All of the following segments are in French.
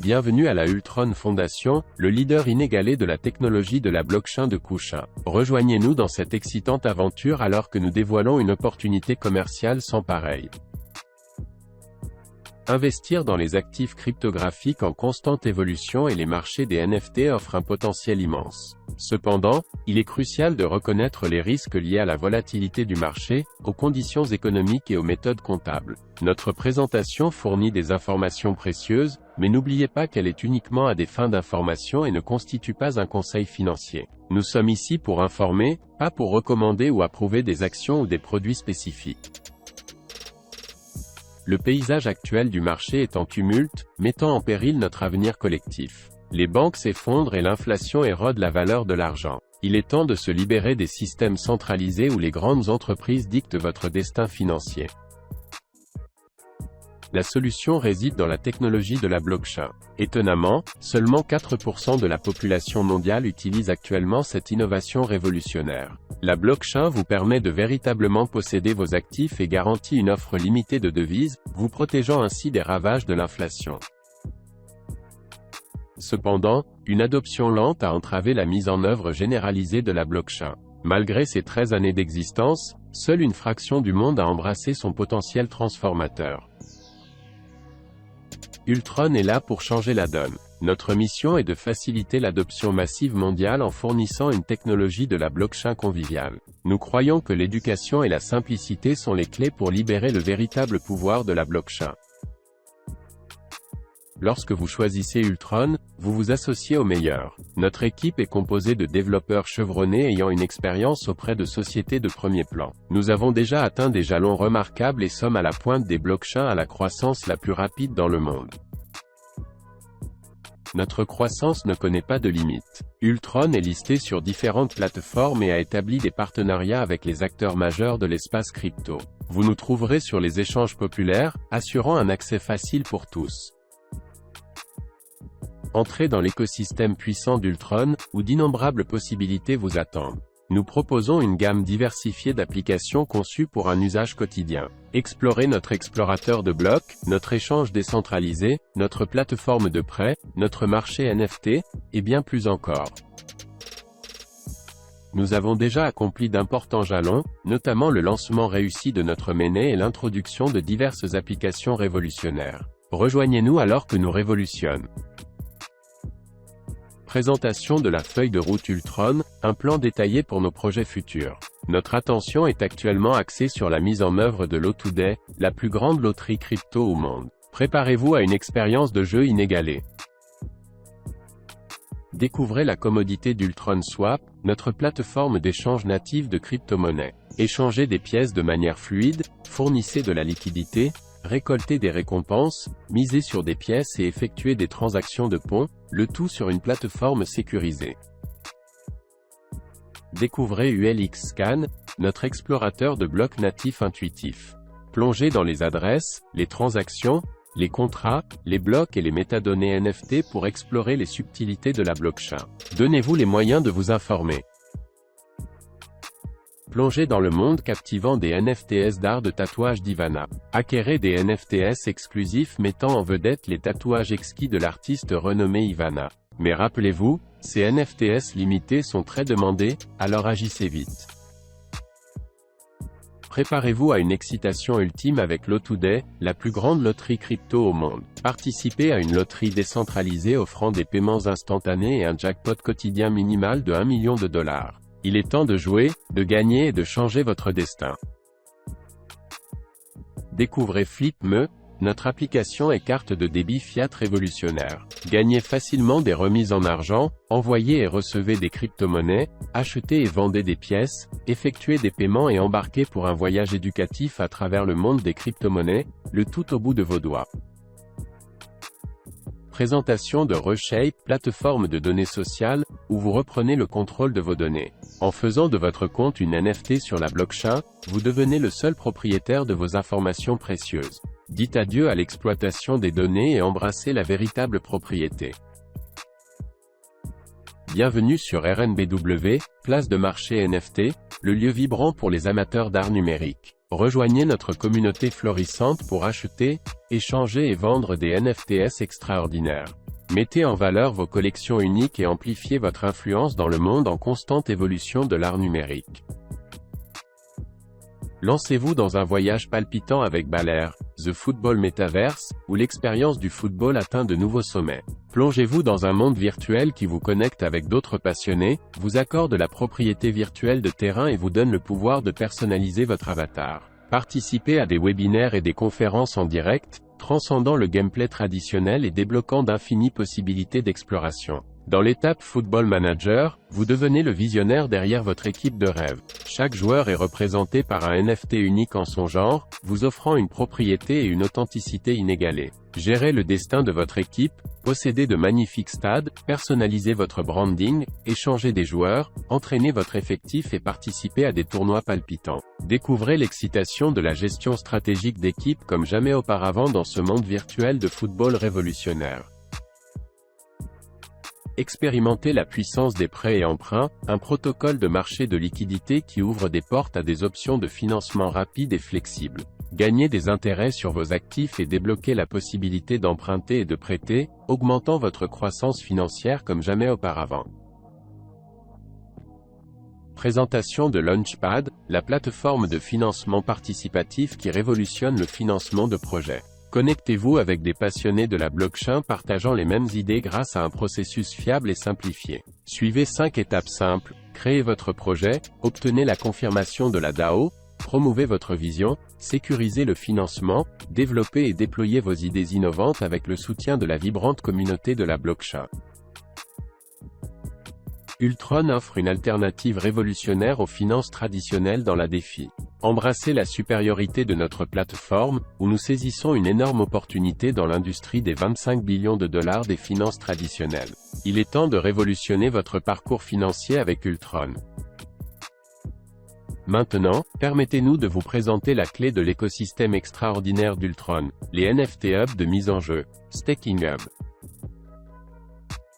Bienvenue à la Ultron Foundation, le leader inégalé de la technologie de la blockchain de couche 1. Rejoignez-nous dans cette excitante aventure alors que nous dévoilons une opportunité commerciale sans pareille. Investir dans les actifs cryptographiques en constante évolution et les marchés des NFT offrent un potentiel immense. Cependant, il est crucial de reconnaître les risques liés à la volatilité du marché, aux conditions économiques et aux méthodes comptables. Notre présentation fournit des informations précieuses, mais n'oubliez pas qu'elle est uniquement à des fins d'information et ne constitue pas un conseil financier. Nous sommes ici pour informer, pas pour recommander ou approuver des actions ou des produits spécifiques. Le paysage actuel du marché est en tumulte, mettant en péril notre avenir collectif. Les banques s'effondrent et l'inflation érode la valeur de l'argent. Il est temps de se libérer des systèmes centralisés où les grandes entreprises dictent votre destin financier. La solution réside dans la technologie de la blockchain. Étonnamment, seulement 4% de la population mondiale utilise actuellement cette innovation révolutionnaire. La blockchain vous permet de véritablement posséder vos actifs et garantit une offre limitée de devises, vous protégeant ainsi des ravages de l'inflation. Cependant, une adoption lente a entravé la mise en œuvre généralisée de la blockchain. Malgré ses 13 années d'existence, seule une fraction du monde a embrassé son potentiel transformateur. Ultron est là pour changer la donne. Notre mission est de faciliter l'adoption massive mondiale en fournissant une technologie de la blockchain conviviale. Nous croyons que l'éducation et la simplicité sont les clés pour libérer le véritable pouvoir de la blockchain. Lorsque vous choisissez Ultron, vous vous associez aux meilleurs. Notre équipe est composée de développeurs chevronnés ayant une expérience auprès de sociétés de premier plan. Nous avons déjà atteint des jalons remarquables et sommes à la pointe des blockchains à la croissance la plus rapide dans le monde. Notre croissance ne connaît pas de limite. Ultron est listé sur différentes plateformes et a établi des partenariats avec les acteurs majeurs de l'espace crypto. Vous nous trouverez sur les échanges populaires, assurant un accès facile pour tous. Entrez dans l'écosystème puissant d'Ultron, où d'innombrables possibilités vous attendent. Nous proposons une gamme diversifiée d'applications conçues pour un usage quotidien. Explorez notre explorateur de blocs, notre échange décentralisé, notre plateforme de prêt, notre marché NFT, et bien plus encore. Nous avons déjà accompli d'importants jalons, notamment le lancement réussi de notre mainnet et l'introduction de diverses applications révolutionnaires. Rejoignez-nous alors que nous révolutionnons. Présentation de la feuille de route Ultron, un plan détaillé pour nos projets futurs. Notre attention est actuellement axée sur la mise en œuvre de Lo2Day, la plus grande loterie crypto au monde. Préparez-vous à une expérience de jeu inégalée. Découvrez la commodité d'Ultron Swap, notre plateforme d'échange native de crypto-monnaies. Échangez des pièces de manière fluide, fournissez de la liquidité, récoltez des récompenses, misez sur des pièces et effectuez des transactions de pont, le tout sur une plateforme sécurisée. Découvrez ULXScan, notre explorateur de blocs natifs intuitif. Plongez dans les adresses, les transactions, les contrats, les blocs et les métadonnées NFT pour explorer les subtilités de la blockchain. Donnez-vous les moyens de vous informer. Plongez dans le monde captivant des NFTs d'art de tatouage d'Ivana. Acquérez des NFTs exclusifs mettant en vedette les tatouages exquis de l'artiste renommée Ivana. Mais rappelez-vous, ces NFTs limités sont très demandés, alors agissez vite. Préparez-vous à une excitation ultime avec Lo2Day, la plus grande loterie crypto au monde. Participez à une loterie décentralisée offrant des paiements instantanés et un jackpot quotidien minimal de $1 million. Il est temps de jouer, de gagner et de changer votre destin. Découvrez FlipMe, notre application et carte de débit fiat révolutionnaire. Gagnez facilement des remises en argent, envoyez et recevez des crypto-monnaies, achetez et vendez des pièces, effectuez des paiements et embarquez pour un voyage éducatif à travers le monde des crypto-monnaies, le tout au bout de vos doigts. Présentation de Reshape, plateforme de données sociales, où vous reprenez le contrôle de vos données. En faisant de votre compte une NFT sur la blockchain, vous devenez le seul propriétaire de vos informations précieuses. Dites adieu à l'exploitation des données et embrassez la véritable propriété. Bienvenue sur RNBW, place de marché NFT, le lieu vibrant pour les amateurs d'art numérique. Rejoignez notre communauté florissante pour acheter, échanger et vendre des NFTs extraordinaires. Mettez en valeur vos collections uniques et amplifiez votre influence dans le monde en constante évolution de l'art numérique. Lancez-vous dans un voyage palpitant avec Baler, The Football Metaverse, où l'expérience du football atteint de nouveaux sommets. Plongez-vous dans un monde virtuel qui vous connecte avec d'autres passionnés, vous accorde la propriété virtuelle de terrain et vous donne le pouvoir de personnaliser votre avatar. Participez à des webinaires et des conférences en direct, transcendant le gameplay traditionnel et débloquant d'infinies possibilités d'exploration. Dans l'étape Football Manager, vous devenez le visionnaire derrière votre équipe de rêve. Chaque joueur est représenté par un NFT unique en son genre, vous offrant une propriété et une authenticité inégalées. Gérez le destin de votre équipe, possédez de magnifiques stades, personnalisez votre branding, échangez des joueurs, entraînez votre effectif et participez à des tournois palpitants. Découvrez l'excitation de la gestion stratégique d'équipe comme jamais auparavant dans ce monde virtuel de football révolutionnaire. Expérimentez la puissance des prêts et emprunts, un protocole de marché de liquidité qui ouvre des portes à des options de financement rapides et flexibles. Gagnez des intérêts sur vos actifs et débloquez la possibilité d'emprunter et de prêter, augmentant votre croissance financière comme jamais auparavant. Présentation de Launchpad, la plateforme de financement participatif qui révolutionne le financement de projets. Connectez-vous avec des passionnés de la blockchain partageant les mêmes idées grâce à un processus fiable et simplifié. Suivez 5 étapes simples, créez votre projet, obtenez la confirmation de la DAO, promouvez votre vision, sécurisez le financement, développez et déployez vos idées innovantes avec le soutien de la vibrante communauté de la blockchain. Ultron offre une alternative révolutionnaire aux finances traditionnelles dans la DeFi. Embrassez la supériorité de notre plateforme, où nous saisissons une énorme opportunité dans l'industrie des 25 billions de dollars des finances traditionnelles. Il est temps de révolutionner votre parcours financier avec Ultron. Maintenant, permettez-nous de vous présenter la clé de l'écosystème extraordinaire d'Ultron, les NFT Hubs de mise en jeu, Staking Hub.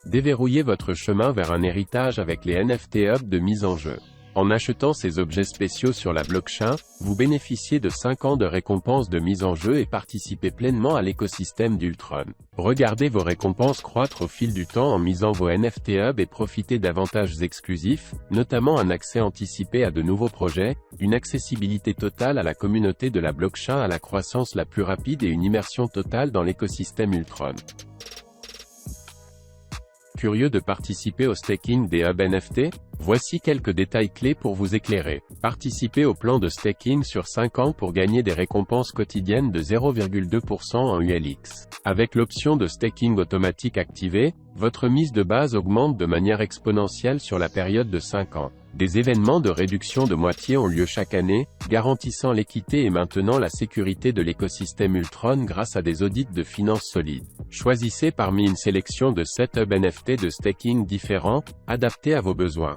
Déverrouillez votre chemin vers un héritage avec les NFT Hubs de mise en jeu. En achetant ces objets spéciaux sur la blockchain, vous bénéficiez de 5 ans de récompenses de mise en jeu et participez pleinement à l'écosystème d'Ultron. Regardez vos récompenses croître au fil du temps en misant vos NFT Hubs et profitez d'avantages exclusifs, notamment un accès anticipé à de nouveaux projets, une accessibilité totale à la communauté de la blockchain à la croissance la plus rapide et une immersion totale dans l'écosystème Ultron. Curieux de participer au staking des hubs NFT? Voici quelques détails clés pour vous éclairer. Participez au plan de staking sur 5 ans pour gagner des récompenses quotidiennes de 0,2% en ULX. Avec l'option de staking automatique activée, votre mise de base augmente de manière exponentielle sur la période de 5 ans. Des événements de réduction de moitié ont lieu chaque année, garantissant l'équité et maintenant la sécurité de l'écosystème Ultron grâce à des audits de finances solides. Choisissez parmi une sélection de 7 hubs NFT de staking différents, adaptés à vos besoins.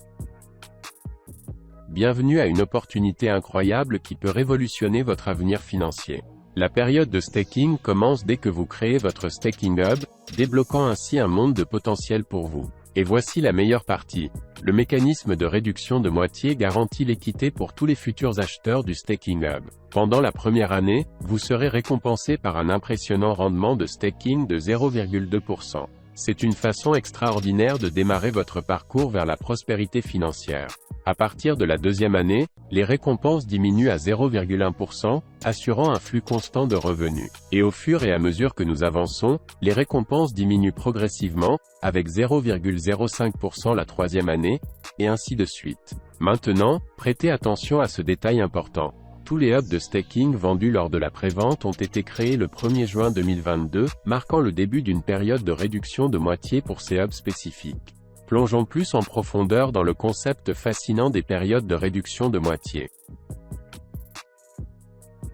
Bienvenue à une opportunité incroyable qui peut révolutionner votre avenir financier. La période de staking commence dès que vous créez votre staking hub, débloquant ainsi un monde de potentiel pour vous. Et voici la meilleure partie. Le mécanisme de réduction de moitié garantit l'équité pour tous les futurs acheteurs du staking hub. Pendant la première année, vous serez récompensé par un impressionnant rendement de staking de 0,2%. C'est une façon extraordinaire de démarrer votre parcours vers la prospérité financière. À partir de la deuxième année, les récompenses diminuent à 0,1%, assurant un flux constant de revenus. Et au fur et à mesure que nous avançons, les récompenses diminuent progressivement, avec 0,05% la troisième année, et ainsi de suite. Maintenant, prêtez attention à ce détail important. Tous les hubs de staking vendus lors de la prévente ont été créés le 1er juin 2022, marquant le début d'une période de réduction de moitié pour ces hubs spécifiques. Plongeons plus en profondeur dans le concept fascinant des périodes de réduction de moitié.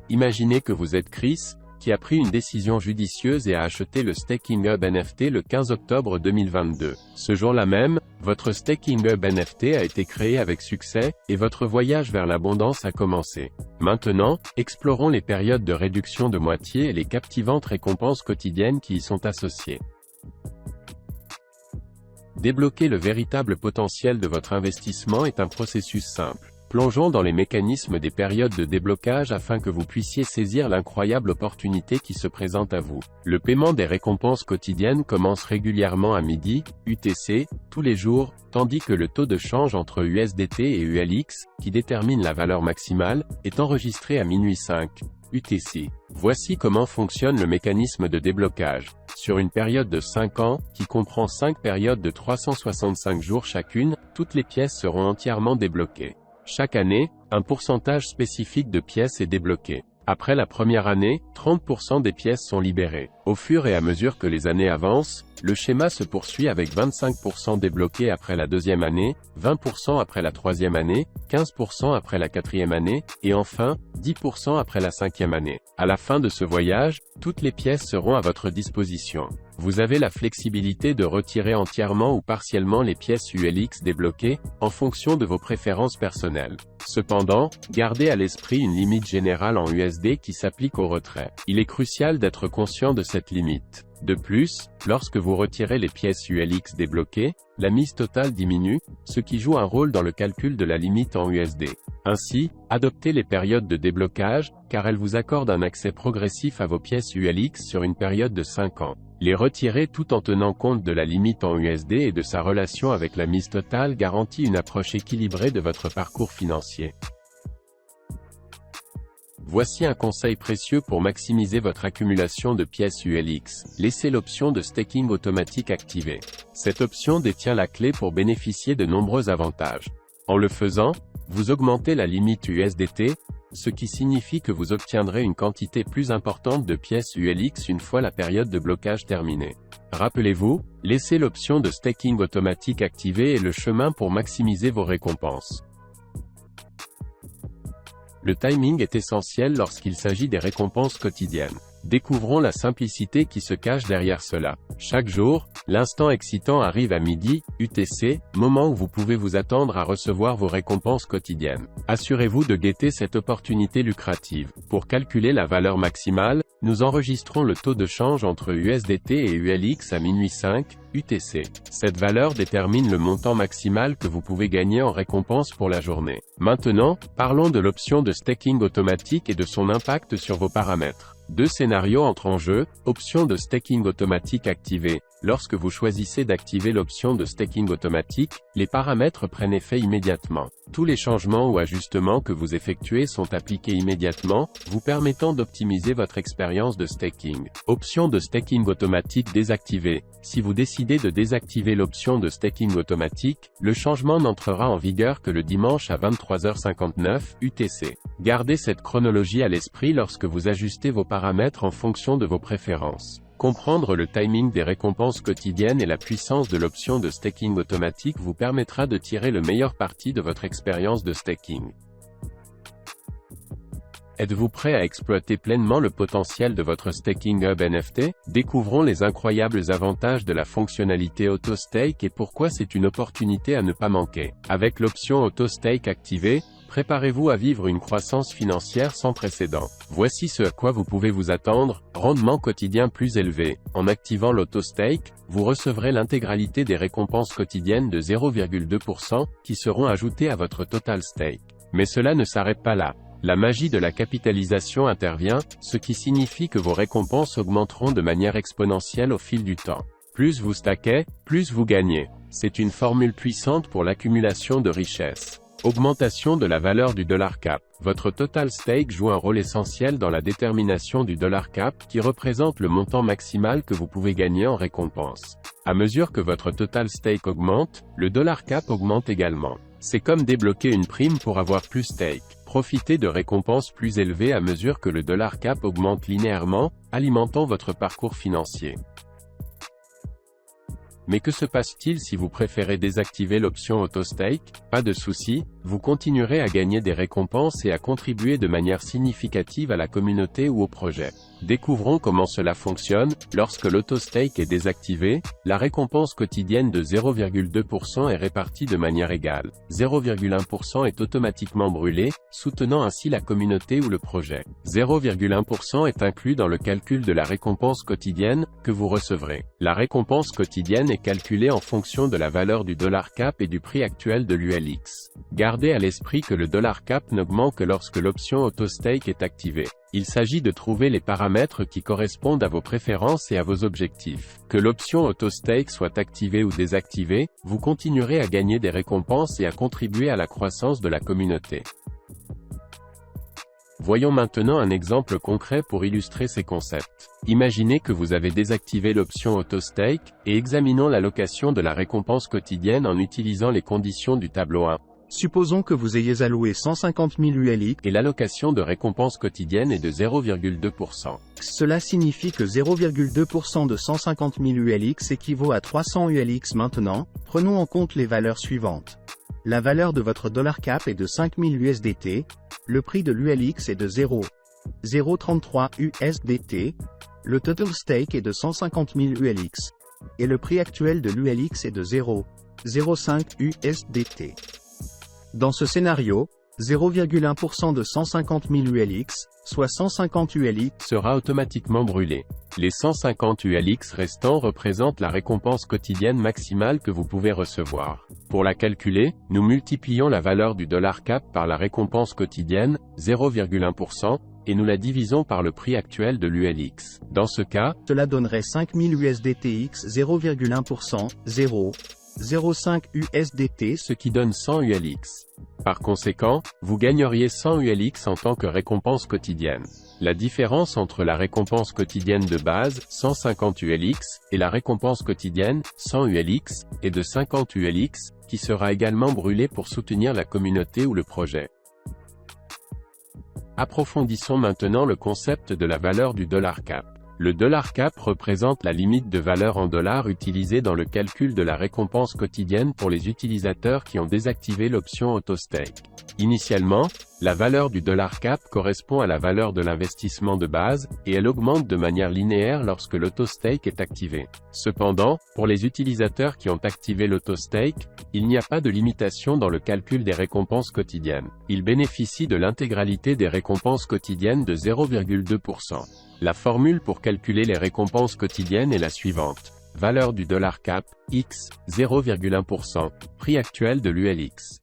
Imaginez que vous êtes Chris, qui a pris une décision judicieuse et a acheté le Staking Hub NFT le 15 octobre 2022. Ce jour-là même, votre Staking Hub NFT a été créé avec succès, et votre voyage vers l'abondance a commencé. Maintenant, explorons les périodes de réduction de moitié et les captivantes récompenses quotidiennes qui y sont associées. Débloquer le véritable potentiel de votre investissement est un processus simple. Plongeons dans les mécanismes des périodes de déblocage afin que vous puissiez saisir l'incroyable opportunité qui se présente à vous. Le paiement des récompenses quotidiennes commence régulièrement à midi, UTC, tous les jours, tandis que le taux de change entre USDT et ULX, qui détermine la valeur maximale, est enregistré à minuit 5. UTC. Voici comment fonctionne le mécanisme de déblocage. Sur une période de 5 ans, qui comprend 5 périodes de 365 jours chacune, toutes les pièces seront entièrement débloquées. Chaque année, un pourcentage spécifique de pièces est débloqué. Après la première année, 30% des pièces sont libérées. Au fur et à mesure que les années avancent, le schéma se poursuit avec 25% débloqués après la deuxième année, 20% après la troisième année, 15% après la quatrième année, et enfin, 10% après la cinquième année. À la fin de ce voyage, toutes les pièces seront à votre disposition. Vous avez la flexibilité de retirer entièrement ou partiellement les pièces ULX débloquées, en fonction de vos préférences personnelles. Cependant, gardez à l'esprit une limite générale en USD qui s'applique au retrait. Il est crucial d'être conscient de cette limite. De plus, lorsque vous retirez les pièces ULX débloquées, la mise totale diminue, ce qui joue un rôle dans le calcul de la limite en USD. Ainsi, adoptez les périodes de déblocage, car elles vous accordent un accès progressif à vos pièces ULX sur une période de 5 ans. Les retirer tout en tenant compte de la limite en USD et de sa relation avec la mise totale garantit une approche équilibrée de votre parcours financier. Voici un conseil précieux pour maximiser votre accumulation de pièces ULX. Laissez l'option de staking automatique activée. Cette option détient la clé pour bénéficier de nombreux avantages. En le faisant, vous augmentez la limite USDT, ce qui signifie que vous obtiendrez une quantité plus importante de pièces ULX une fois la période de blocage terminée. Rappelez-vous, laissez l'option de staking automatique activée et le chemin pour maximiser vos récompenses. Le timing est essentiel lorsqu'il s'agit des récompenses quotidiennes. Découvrons la simplicité qui se cache derrière cela. Chaque jour, l'instant excitant arrive à midi, UTC, moment où vous pouvez vous attendre à recevoir vos récompenses quotidiennes. Assurez-vous de guetter cette opportunité lucrative. Pour calculer la valeur maximale, nous enregistrons le taux de change entre USDT et ULX à minuit 5, UTC. Cette valeur détermine le montant maximal que vous pouvez gagner en récompense pour la journée. Maintenant, parlons de l'option de staking automatique et de son impact sur vos paramètres. Deux scénarios entrent en jeu. Option de staking automatique activée. Lorsque vous choisissez d'activer l'option de staking automatique, les paramètres prennent effet immédiatement. Tous les changements ou ajustements que vous effectuez sont appliqués immédiatement, vous permettant d'optimiser votre expérience de staking. Option de staking automatique désactivée. Si vous décidez de désactiver l'option de staking automatique, le changement n'entrera en vigueur que le dimanche à 23h59 UTC. Gardez cette chronologie à l'esprit lorsque vous ajustez vos paramètres en fonction de vos préférences. Comprendre le timing des récompenses quotidiennes et la puissance de l'option de staking automatique vous permettra de tirer le meilleur parti de votre expérience de staking. Êtes-vous prêt à exploiter pleinement le potentiel de votre staking hub NFT? Découvrons les incroyables avantages de la fonctionnalité AutoStake et pourquoi c'est une opportunité à ne pas manquer. Avec l'option AutoStake activée, préparez-vous à vivre une croissance financière sans précédent. Voici ce à quoi vous pouvez vous attendre: rendement quotidien plus élevé. En activant l'AutoStake, vous recevrez l'intégralité des récompenses quotidiennes de 0,2% qui seront ajoutées à votre total stake. Mais cela ne s'arrête pas là. La magie de la capitalisation intervient, ce qui signifie que vos récompenses augmenteront de manière exponentielle au fil du temps. Plus vous stackez, plus vous gagnez. C'est une formule puissante pour l'accumulation de richesses. Augmentation de la valeur du dollar cap. Votre total stake joue un rôle essentiel dans la détermination du dollar cap, qui représente le montant maximal que vous pouvez gagner en récompense. À mesure que votre total stake augmente, le dollar cap augmente également. C'est comme débloquer une prime pour avoir plus stake. Profitez de récompenses plus élevées à mesure que le dollar cap augmente linéairement, alimentant votre parcours financier. Mais que se passe-t-il si vous préférez désactiver l'option AutoStake? Pas de souci, vous continuerez à gagner des récompenses et à contribuer de manière significative à la communauté ou au projet. Découvrons comment cela fonctionne. Lorsque l'autostake est désactivé, la récompense quotidienne de 0,2% est répartie de manière égale. 0,1% est automatiquement brûlé, soutenant ainsi la communauté ou le projet. 0,1% est inclus dans le calcul de la récompense quotidienne que vous recevrez. La récompense quotidienne est calculée en fonction de la valeur du $CAP et du prix actuel de l'ULX. Gardez à l'esprit que le $CAP n'augmente que lorsque l'option autostake est activée. Il s'agit de trouver les paramètres qui correspondent à vos préférences et à vos objectifs. Que l'option autostake soit activée ou désactivée, vous continuerez à gagner des récompenses et à contribuer à la croissance de la communauté. Voyons maintenant un exemple concret pour illustrer ces concepts. Imaginez que vous avez désactivé l'option autostake, et examinons l'allocation de la récompense quotidienne en utilisant les conditions du tableau 1. Supposons que vous ayez alloué 150 000 ULX et l'allocation de récompense quotidienne est de 0,2%. Cela signifie que 0,2% de 150 000 ULX équivaut à 300 ULX maintenant. Prenons en compte les valeurs suivantes. La valeur de votre $CAP est de 5000 USDT, le prix de l'ULX est de 0,33 USDT, le total stake est de 150 000 ULX, et le prix actuel de l'ULX est de 0,05 USDT. Dans ce scénario, 0,1% de 150 000 ULX, soit 150 ULX, sera automatiquement brûlé. Les 150 ULX restants représentent la récompense quotidienne maximale que vous pouvez recevoir. Pour la calculer, nous multiplions la valeur du $CAP par la récompense quotidienne, 0,1%, et nous la divisons par le prix actuel de l'ULX. Dans ce cas, cela donnerait 5000 USDTX 0,1%, 0,05 USDT, ce qui donne 100 ULX. Par conséquent, vous gagneriez 100 ULX en tant que récompense quotidienne. La différence entre la récompense quotidienne de base, 150 ULX, et la récompense quotidienne, 100 ULX, est de 50 ULX, qui sera également brûlée pour soutenir la communauté ou le projet. Approfondissons maintenant le concept de la valeur du $CAP. Le $CAP représente la limite de valeur en dollars utilisée dans le calcul de la récompense quotidienne pour les utilisateurs qui ont désactivé l'option autostake. Initialement, la valeur du $CAP correspond à la valeur de l'investissement de base, et elle augmente de manière linéaire lorsque l'autostake est activé. Cependant, pour les utilisateurs qui ont activé l'autostake, il n'y a pas de limitation dans le calcul des récompenses quotidiennes. Ils bénéficient de l'intégralité des récompenses quotidiennes de 0,2%. La formule pour calculer les récompenses quotidiennes est la suivante. Valeur du $CAP, X, 0,1%, prix actuel de l'ULX.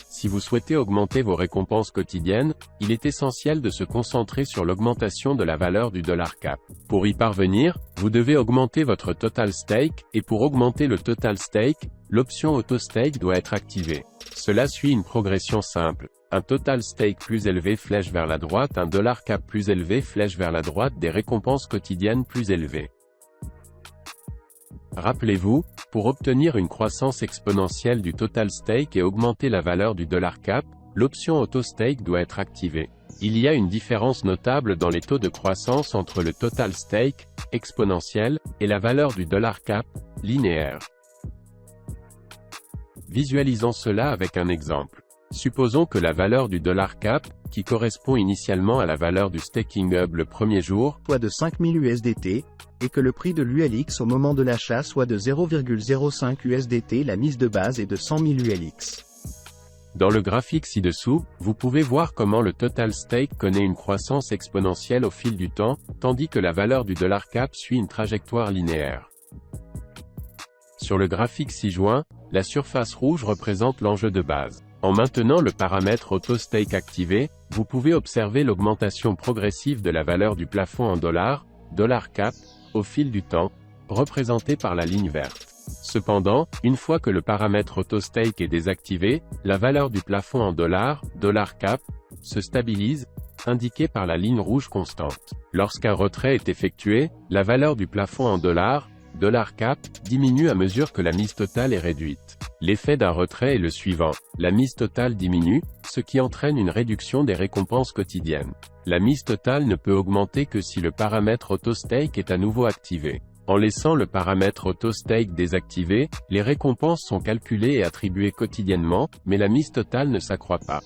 Si vous souhaitez augmenter vos récompenses quotidiennes, il est essentiel de se concentrer sur l'augmentation de la valeur du $CAP. Pour y parvenir, vous devez augmenter votre total stake, et pour augmenter le total stake, l'option autostake doit être activée. Cela suit une progression simple. Un total stake plus élevé flèche vers la droite, un $CAP plus élevé flèche vers la droite, des récompenses quotidiennes plus élevées. Rappelez-vous, pour obtenir une croissance exponentielle du total stake et augmenter la valeur du $CAP, l'option autostake doit être activée. Il y a une différence notable dans les taux de croissance entre le total stake, exponentiel, et la valeur du $CAP, linéaire. Visualisons cela avec un exemple. Supposons que la valeur du $CAP, qui correspond initialement à la valeur du staking hub le premier jour, soit de 5000 USDT, et que le prix de l'ULX au moment de l'achat soit de 0,05 USDT. La mise de base est de 100 000 ULX. Dans le graphique ci-dessous, vous pouvez voir comment le total stake connaît une croissance exponentielle au fil du temps, tandis que la valeur du $CAP suit une trajectoire linéaire. Sur le graphique ci-joint, la surface rouge représente l'enjeu de base. En maintenant le paramètre autostake activé, vous pouvez observer l'augmentation progressive de la valeur du plafond en dollars, $CAP, au fil du temps, représenté par la ligne verte. Cependant, une fois que le paramètre autostake est désactivé, la valeur du plafond en dollars, $CAP, se stabilise, indiquée par la ligne rouge constante. Lorsqu'un retrait est effectué, la valeur du plafond en dollars, $CAP, diminue à mesure que la mise totale est réduite. L'effet d'un retrait est le suivant. La mise totale diminue, ce qui entraîne une réduction des récompenses quotidiennes. La mise totale ne peut augmenter que si le paramètre autostake est à nouveau activé. En laissant le paramètre autostake désactivé, les récompenses sont calculées et attribuées quotidiennement, mais la mise totale ne s'accroît pas.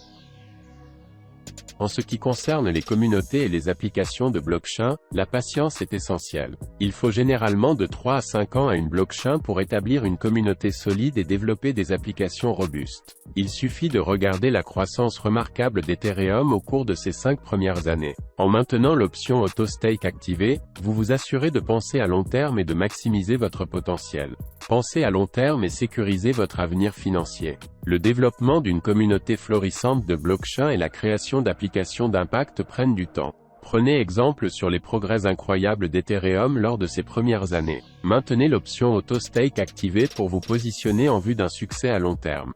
En ce qui concerne les communautés et les applications de blockchain, la patience est essentielle. Il faut généralement de 3 à 5 ans à une blockchain pour établir une communauté solide et développer des applications robustes. Il suffit de regarder la croissance remarquable d'Ethereum au cours de ces 5 premières années. En maintenant l'option Auto-Stake activée, vous vous assurez de penser à long terme et de maximiser votre potentiel. Pensez à long terme et sécurisez votre avenir financier. Le développement d'une communauté florissante de blockchain et la création d'applications d'impact prennent du temps. Prenez exemple sur les progrès incroyables d'Ethereum lors de ses premières années. Maintenez l'option Auto-Stake activée pour vous positionner en vue d'un succès à long terme.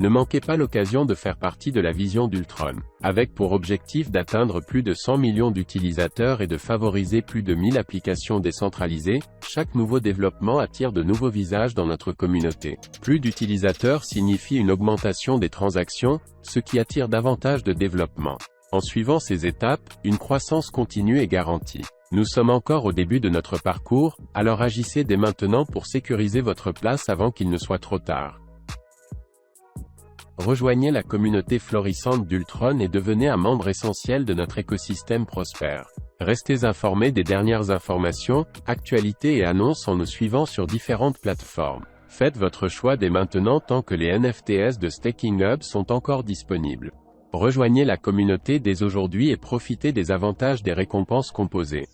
Ne manquez pas l'occasion de faire partie de la vision d'Ultron, avec pour objectif d'atteindre plus de 100 millions d'utilisateurs et de favoriser plus de 1000 applications décentralisées. Chaque nouveau développement attire de nouveaux visages dans notre communauté. Plus d'utilisateurs signifie une augmentation des transactions, ce qui attire davantage de développement. En suivant ces étapes, une croissance continue est garantie. Nous sommes encore au début de notre parcours, alors agissez dès maintenant pour sécuriser votre place avant qu'il ne soit trop tard. Rejoignez la communauté florissante d'Ultron et devenez un membre essentiel de notre écosystème prospère. Restez informés des dernières informations, actualités et annonces en nous suivant sur différentes plateformes. Faites votre choix dès maintenant tant que les NFTs de Staking Hub sont encore disponibles. Rejoignez la communauté dès aujourd'hui et profitez des avantages des récompenses composées.